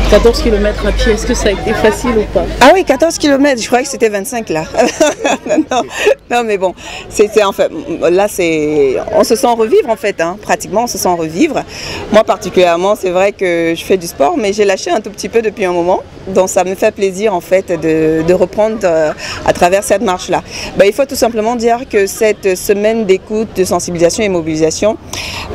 14 km à pied, est-ce que ça a été facile ou pas? Ah oui, 14 km, je croyais que c'était 25 là. non, non, mais bon, c'est en fait, là on se sent revivre en fait, hein, pratiquement on se sent revivre. Moi particulièrement, c'est vrai que je fais du sport, mais j'ai lâché un tout petit peu depuis un moment, donc ça me fait plaisir en fait de reprendre à travers cette marche-là. Ben, il faut tout simplement dire que cette semaine d'écoute, de sensibilisation et mobilisation,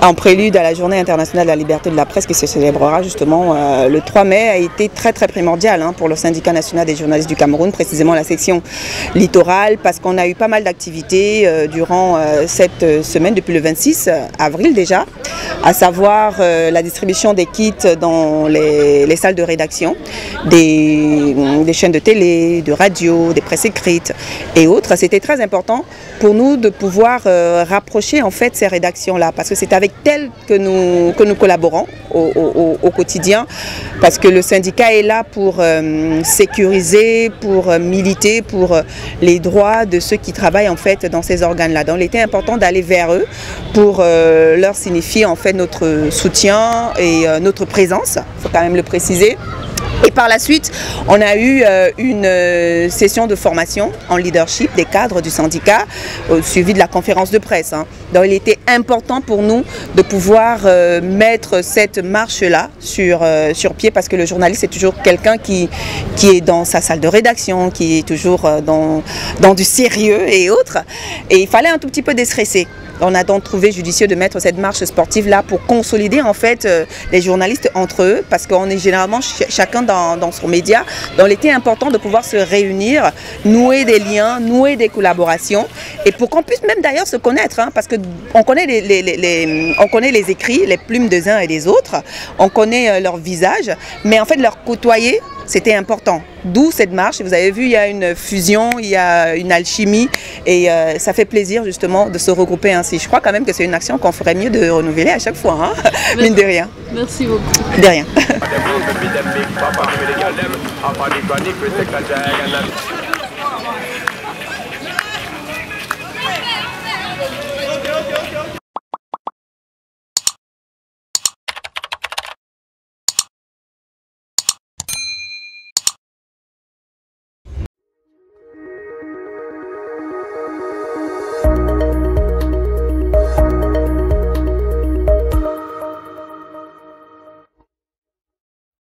en prélude à la Journée internationale de la liberté de la presse qui se célébrera justement le 3 mai, a été très primordial hein, pour le syndicat national des journalistes du Cameroun, précisément la section littorale, parce qu'on a eu pas mal d'activités durant cette semaine, depuis le 26 avril déjà, à savoir la distribution des kits dans les salles de rédaction, des chaînes de télé, de radio, des presses écrites et autres. C'était très important pour nous de pouvoir rapprocher en fait ces rédactions-là, parce que c'est avec elles que nous collaborons au quotidien, parce que le syndicat est là pour sécuriser, pour militer pour les droits de ceux qui travaillent en fait dans ces organes-là. Donc il était important d'aller vers eux pour leur signifier en fait notre soutien et notre présence, il faut quand même le préciser. Et par la suite, on a eu une session de formation en leadership des cadres du syndicat, suivi de la conférence de presse. Hein. Donc il était important pour nous de pouvoir mettre cette marche-là sur pied, parce que le journaliste est toujours quelqu'un qui est dans sa salle de rédaction, qui est toujours dans du sérieux et autres. Et il fallait un tout petit peu déstresser. On a donc trouvé judicieux de mettre cette marche sportive-là pour consolider en fait les journalistes entre eux, parce qu'on est généralement chacun dans son média. Donc il était important de pouvoir se réunir, nouer des liens, nouer des collaborations, et pour qu'on puisse même d'ailleurs se connaître, hein, parce qu'on connaît on connaît les écrits, les plumes des uns et des autres, on connaît leur visage, mais en fait leur côtoyer, c'était important. D'où cette marche. Vous avez vu, il y a une fusion, il y a une alchimie, et ça fait plaisir justement de se regrouper ainsi. Je crois quand même que c'est une action qu'on ferait mieux de renouveler à chaque fois, hein. Mine de rien. Merci beaucoup. De rien.